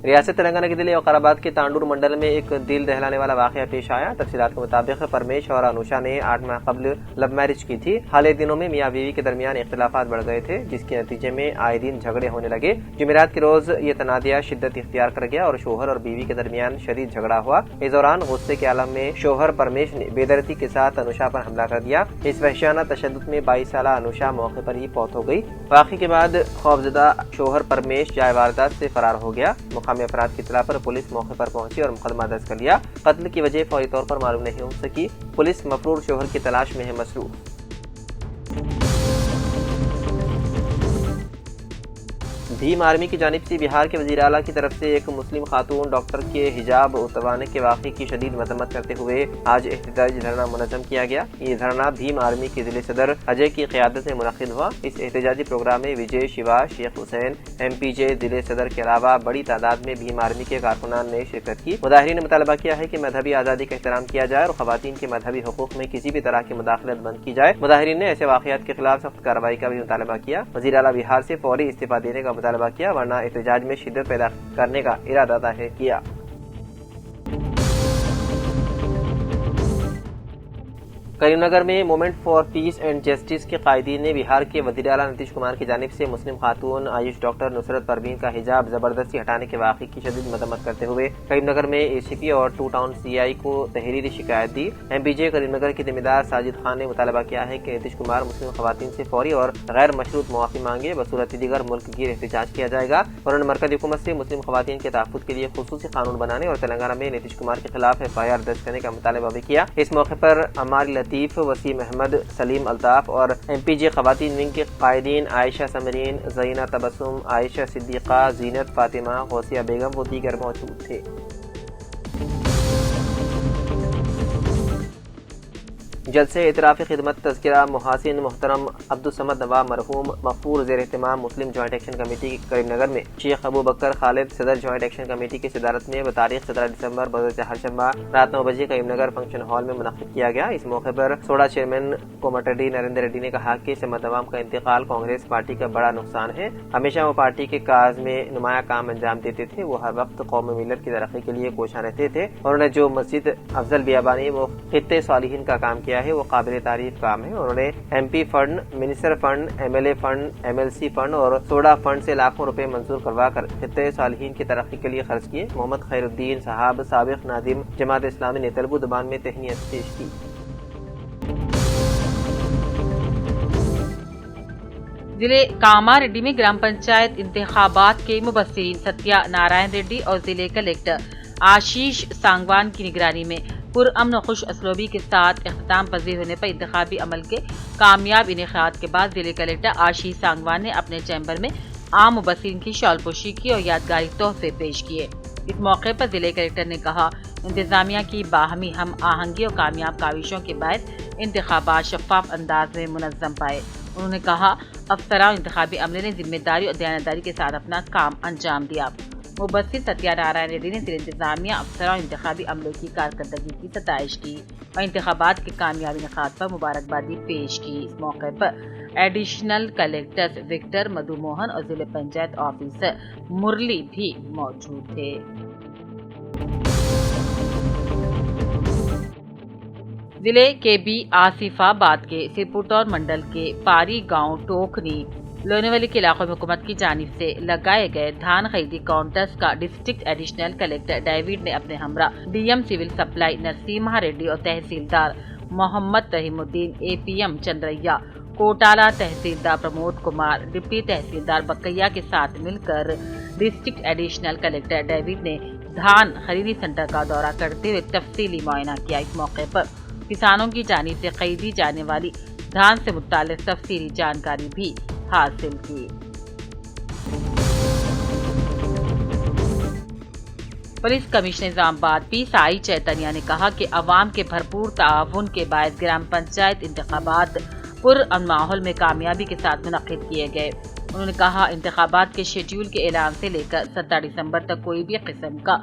ریاست تلنگانہ کے ضلع وقار کے تانڈور منڈل میں ایک دل دہلانے والا واقعہ پیش آیا۔ تفصیلات کے مطابق پرمیش اور انوشا نے 8 ماہ قبل لو میرج کی تھی۔ حالیہ دنوں میں میاں بیوی کے درمیان اختلافات بڑھ گئے تھے، جس کے نتیجے میں آئے دن جھگڑے ہونے لگے۔ جمعرات کے روز یہ تنازعہ شدت اختیار کر گیا اور شوہر اور بیوی کے درمیان شدید جھگڑا ہوا۔ اس دوران غصے کے عالم میں شوہر پرمیش نے بے دردی کے ساتھ انوشا پر حملہ کر دیا۔ اس وحشیانہ تشدد میں 22 سالہ انوشا موقع پر ہی فوت ہو گئی۔ واقعے کے بعد خوفزدہ شوہر پرمیش جائے واردات سے فرار ہو گیا۔ مقامی افراد کی اطلاع پر پولیس موقع پر پہنچی اور مقدمہ درج کر لیا۔ قتل کی وجہ فوری طور پر معلوم نہیں ہو سکی۔ پولیس مفرور شوہر کی تلاش میں ہے مصروف۔ بھیم آرمی کی جانب سے بہار کے وزیر اعلیٰ کی طرف سے ایک مسلم خاتون ڈاکٹر کے حجاب اتروانے کے واقعے کی شدید مذمت کرتے ہوئے آج احتجاجی دھرنا منظم کیا گیا۔ یہ دھرنا بھیم آرمی کے ضلع صدر اجے کی قیادت میں منعقد ہوا۔ اس احتجاجی پروگرام میں وجے شیوا، شیخ حسین، MPJ ضلع صدر کے علاوہ بڑی تعداد میں بھیم آرمی کے کارکنان نے شرکت کی۔ مظاہرین نے مطالبہ کیا ہے کہ مذہبی آزادی کا احترام کیا جائے اور خواتین کے مذہبی حقوق میں کسی بھی طرح کی مداخلت بند کی جائے۔ مظاہرین نے ایسے واقعات کے خلاف سخت کارروائی کا بھی مطالبہ کیا۔ وزیر اعلیٰ بہار سے فوری استعفا دینے کا مطالبہ کیا، ورنہ احتجاج میں شدت پیدا کرنے کا ارادہ ظاہر کیا۔ کریم نگر میں movement for piece and justice کے قائدین نے بہار کے وزیر اعلیٰ نتیش کمار کی جانب سے مسلم خاتون آیوش ڈاکٹر نصرت پروین کا حجاب زبردستی ہٹانے کے واقعے کی شدید مذمت کرتے ہوئے کریم نگر میں ACP اور 2 ٹاؤن CI کو تحریری شکایت دی۔ MPJ کریم نگر کے ذمہ دار ساجد خان نے مطالبہ کیا ہے کہ نتیش کمار مسلم خواتین سے فوری اور غیر مشروط معافی مانگے، بصورت دیگر ملک گیر احتجاج کیا جائے گا۔ انہوں نے مرکزی حکومت سے مسلم خواتین کے تحفظ کے لیے خصوصی قانون بنانے اور تلنگانہ میں نتیش کمار کے خلاف FIR درج کرنے کا مطالبہ بھی کیا۔ اس موقع پر عمار لطیف، وسیم احمد، سلیم الطاف اور MPJ خواتین ونگ کے قائدین عائشہ سمرین، زینہ تبسم، عائشہ صدیقہ، زینت فاطمہ، غوثیہ بیگم و دیگر موجود تھے۔ جلسہ اعتراف خدمت تذکرہ محاسن محترم عبدالصمد نواب مرحوم مغفور زیر اہتمام مسلم جوائنٹ ایکشن کمیٹی کے کریم نگر میں شیخ ابو بکر خالد صدر جوائنٹ ایکشن کمیٹی کی صدارت میں بتاریخ 17 دسمبر بروز ہرشنبہ رات 9 بجے کریم نگر فنکشن ہال میں منعقد کیا گیا۔ اس موقع پر سوڈا چیئرمین کومٹیڈی نریندر ریڈی نے کہا کہ صمد نواب کا انتقال کانگریس پارٹی کا بڑا نقصان ہے۔ ہمیشہ وہ پارٹی کے کاز میں نمایاں کام انجام دیتے تھے۔ وہ ہر وقت قوم ملت کی ترقی کے لیے کوشاں رہتے تھے۔ انہوں نے جو مسجد افضل بیابانی و خطے صالحین کا کام کیا ہے وہ قابل تعریف کام ہے۔ انہوں نے MP fund, minister fund, MLA fund, MLC fund اور سوڈا فنڈ سے لاکھوں روپے منظور کروا کر خطے صالحین کی ترقی کے لیے خرچ کیے۔ محمد خیر الدین صاحب سابق ناظم جماعت اسلامی نے تلگو زبان میں تہنیت پیش کی۔ ضلع کاماریڈی میں گرام پنچایت انتخابات کے مبصرین ستیہ نارائن ریڈی اور ضلع کلیکٹر آشیش سانگوان کی نگرانی میں پرامن و خوش اسلوبی کے ساتھ اختتام پذیر ہونے پر انتخابی عمل کے کامیاب انعقاد کے بعد ضلع کلیکٹر آشیش سانگوان نے اپنے چیمبر میں عام مبصرین کی شال پوشی کی اور یادگاری تحفے پیش کیے۔ اس موقع پر ضلع کلیکٹر نے کہا انتظامیہ کی باہمی ہم آہنگی اور کامیاب کاوشوں کے باعث انتخابات شفاف انداز میں منظم پائے۔ انہوں نے کہا افسران انتخابی عملے نے ذمہ داری اور دیانتداری کے ساتھ اپنا کام انجام دیا۔ مبصر ستیہ نارائن ریڈی نے ضلع انتظامیہ افسران اور انتخابی عملے کی کارکردگی کی ستائش کی اور انتخابات کے کامیاب انعقاد پر مبارکبادی پیش کی۔ اس موقع پر ایڈیشنل کلیکٹر وکٹر مدھو موہن اور ضلع پنچایت آفیسر مرلی بھی موجود تھے۔ ضلع KB آصف آباد کے سرپوٹور منڈل کے پاری گاؤں ٹوکنی لونیولی کے علاقوں میں حکومت کی جانب سے لگائے گئے دھان خریدی کاؤنٹرز کا ڈسٹرکٹ ایڈیشنل کلیکٹر ڈیوڈ نے اپنے ہمراہ DM سول سپلائی نرسیمہا ریڈی اور تحصیلدار محمد رحیم الدین APM چندریا، کوٹالہ تحصیلدار پرمود کمار، ڈپٹی تحصیلدار بکیا کے ساتھ مل کر ڈسٹرکٹ ایڈیشنل کلیکٹر ڈیوڈ نے دھان خریدی سینٹر کا دورہ کرتے ہوئے تفصیلی معائنہ کیا۔ اس موقع پر کسانوں کی جانب سے خریدی جانے والی دھان سے متعلق تفصیلی جانکاری بھی حاصل کی۔ پولیس کمشنر نظام آباد پی سائی چیتنیا نے کہا کہ عوام کے بھرپور تعاون کے باعث گرام پنچایت انتخابات پرامن ماحول میں کامیابی کے ساتھ منعقد کیے گئے۔ انہوں نے کہا انتخابات کے شیڈول کے اعلان سے لے کر 17 دسمبر تک کوئی بھی قسم کا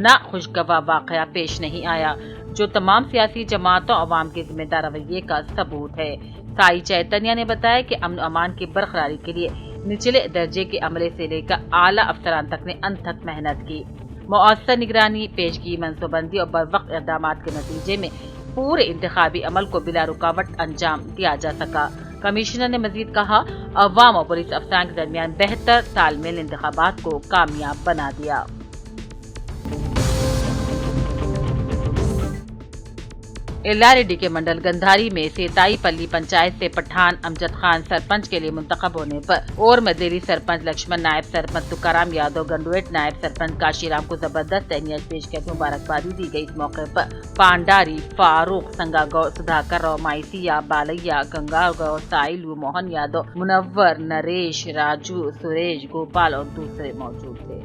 ناخوشگوار واقعہ پیش نہیں آیا، جو تمام سیاسی جماعتوں عوام کے ذمہ دار رویے کا ثبوت ہے۔ سائی چیتنیا نے بتایا کہ امن و امان کی برقراری کے لیے نچلے درجے کے عملے سے لے کر اعلیٰ افسران تک نے انتھک محنت کی۔ مؤثر نگرانی، پیشگی، منصوبہ بندی اور بروقت اقدامات کے نتیجے میں پورے انتخابی عمل کو بلا رکاوٹ انجام دیا جا سکا۔ کمشنر نے مزید کہا، عوام اور پولیس افسران کے درمیان بہتر تال میل انتخابات کو کامیاب بنا دیا۔ ایلاریڈی کے منڈل گندھاری میں سیتائی پلی پنچایت سے پٹھان امجد خان سرپنچ کے لیے منتخب ہونے پر اور مدیری سرپنچ لکشمن، نائب سرپنچ تکارام یادو، گنڈویٹ نائب سرپنچ کاشی رام کو زبردست تہنیت پیش کر مبارکبادی دی گئی۔ اس موقع پر پانڈاری، فاروق، سنگا گو، سدھاکر راؤ، مائسیا، بالیا، گنگا گو، سائلو، موہن یادو، منور، نریش، راجو، سریش، گوپال اور دوسرے موجود تھے۔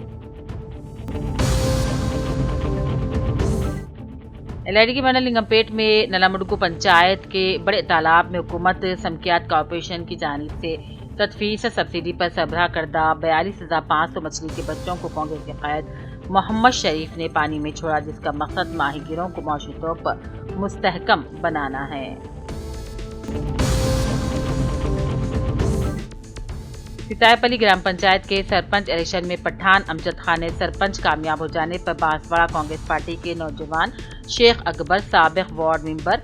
ایلاریڈی کے منڈل لنگم پیٹ میں نلامڈگو پنچایت کے بڑے تالاب میں حکومت سمکیات کارپوریشن کی جانب سے 100% سبسڈی پر سربراہ کردہ 42,500 مچھلی کے بچوں کو کانگریس کے قائد محمد شریف نے پانی میں چھوڑا، جس کا مقصد ماہی گیروں کو معاشی طور پر مستحکم بنانا ہے۔ سیتائی پلی گرام پنچایت کے سرپنچ الیکشن میں پٹھان امجد خان نے سرپنچ کامیاب ہو جانے پر بانسواڑہ کانگریس پارٹی کے نوجوان شیخ اکبر، سابق وارڈ ممبر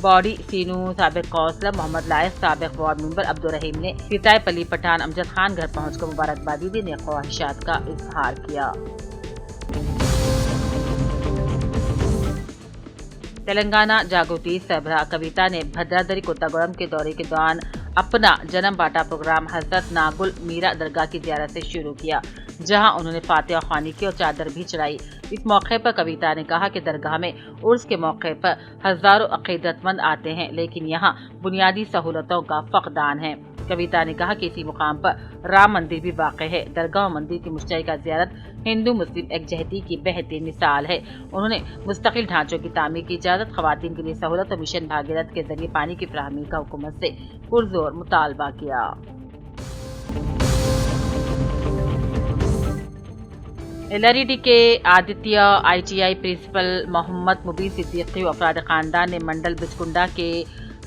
باڈی سینو، سابق کونسلر محمد لائق، سابق وارڈ ممبر عبدالرحیم نے سیتائی پلی پٹھان امجد خان گھر پہنچ کر مبارکبادی دی، نیک خواہشات کا اظہار کیا۔ تلنگانہ جاگرتی سربراہ کویتا نے بھدرادری کوتاگوڑم کے دورے کے دوران اپنا جنم باٹا پروگرام حضرت ناگل میرا درگاہ کی زیارت سے شروع کیا، جہاں انہوں نے فاتحہ خوانی کی اور چادر بھی چڑھائی۔ اس موقع پر کویتا نے کہا کہ درگاہ میں عرس کے موقع پر ہزاروں عقیدت مند آتے ہیں، لیکن یہاں بنیادی سہولتوں کا فقدان ہے۔ کویتا نے کہا کہ اسی مقام پر رام مندر بھی واقع ہے۔ درگاہ و مندر کی مشترکہ زیارت ہندو مسلم یکجہتی کی بہترین مثال ہے۔ انہوں نے مستقل ڈھانچوں کی تعمیر کی اجازت، خواتین کے لیے سہولت اور مشن بھاگیرتھ کے ذریعے پانی کی فراہمی کا حکومت سے پرزور مطالبہ کیا۔ ایلاریڈی کے آدتیہ ITI پرنسپل محمد مبین صدیقی و افراد خاندان نے منڈل بچکنڈا کے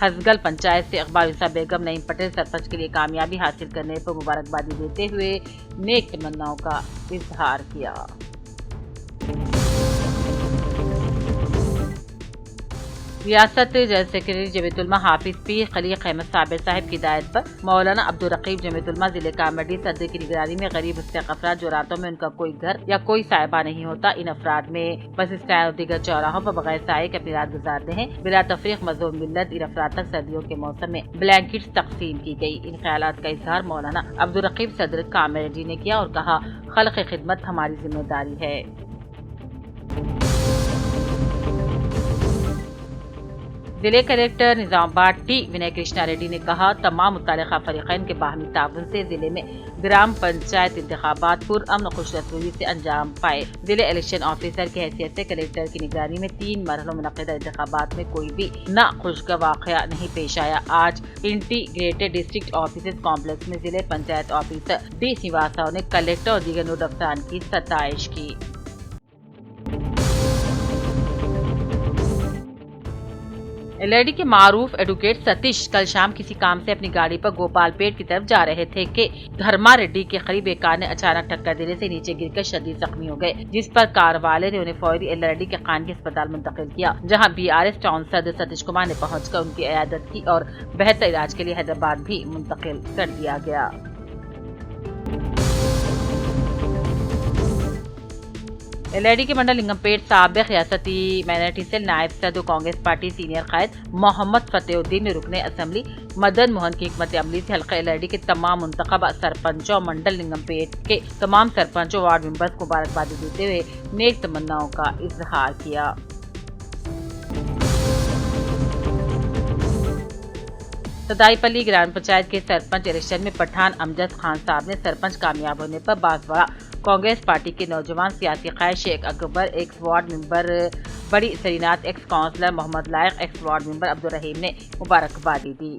ہزگل پنچایت سے اقبال انصا بیگم نعیم پٹیل سرپنچ کے لیے کامیابی حاصل کرنے پر مبارکبادی دیتے ہوئے نیک تمناؤں کا اظہار کیا۔ ریاست جنرل سیکرٹری جمیعت علماء حافظ پیر خلیق احمد صابر صاحب کی ہدایت پر مولانا عبدالرقیب جمیعت علماء ضلع کامرڈی صدر کی نگرانی میں غریب مستحق افراد جو راتوں میں ان کا کوئی گھر یا کوئی سائبہ نہیں ہوتا، ان افراد میں بس اسٹینڈ اور دیگر چوراہوں پر بغیر سائے کے اپنی رات گزارتے ہیں، بلا تفریق مظلوم ملت ان افراد تک سردیوں کے موسم میں بلینکٹس تقسیم کی گئی۔ ان خیالات کا اظہار مولانا عبدالرقیب صدر کامرڈی نے کیا اور کہا، خلق خدمت ہماری ذمہ داری ہے۔ ضلع کلکٹر نظام آباد ٹی ونے کرشنا ریڈی نے کہا، تمام متعلقہ فریقین کے باہمی تعاون سے ضلع میں گرام پنچایت انتخابات پرامن و خوش رسولی سے انجام پائے۔ ضلع الیکشن آفیسر کی حیثیت سے کلکٹر کی نگرانی میں 3 مرحلوں میں منعقدہ انتخابات میں کوئی بھی ناخوشگوار واقعہ نہیں پیش آیا۔ آج انٹیگریٹڈ ڈسٹرکٹ آفیسز کمپلیکس میں ضلع پنچایت آفیسر ڈی سیواساو نے کلکٹر اور دیگر نوڈل افسران کی ستائش کی۔ ایلاریڈی کے معروف ایڈوکیٹ ستیش کل شام کسی کام سے اپنی گاڑی پر گوپال پیٹ کی طرف جا رہے تھے کہ دھرما ریڈی کے قریب ایک کار نے اچانک ٹکر دینے سے نیچے گر کر شدید زخمی ہو گئے، جس پر کار والے نے انہیں فوری ایلاریڈی کے خانگی اسپتال منتقل کیا، جہاں BRS ٹاؤن صدر ستیش کمار نے پہنچ کر ان کی عیادت کی اور بہتر علاج کے لیے حیدرآباد بھی منتقل کر دیا گیا۔ ایلاریڈی کے منڈل لنگم پیٹ سابق ریاستی مائنرٹی سیل نائب صدر کانگریس پارٹی سینئر قائد محمد فتح الدین نے رکن اسمبلی مدن موہن کی حکمت عملی سے حلقہ ایلاریڈی کے تمام منتخبہ سرپنچوں، منڈل لنگم پیٹ کے تمام سرپنچوں، وارڈ ممبرز کو مبارکبادی دیتے ہوئے نیک تمناؤں کا اظہار کیا۔ سیتائی پلی گرام پنچایت کے سرپنچ الیکشن میں پٹھان امجد خان صاحب نے سرپنچ کامیاب ہونے پر بانسواڑہ کانگریس پارٹی کے نوجوان سیاسی قائد شیخ اکبر، ایکس وارڈ ممبر بڑی سرینات، ایکس کونسلر محمد لائق، ایکس وارڈ ممبر عبدالرحیم نے مبارکبادی دی۔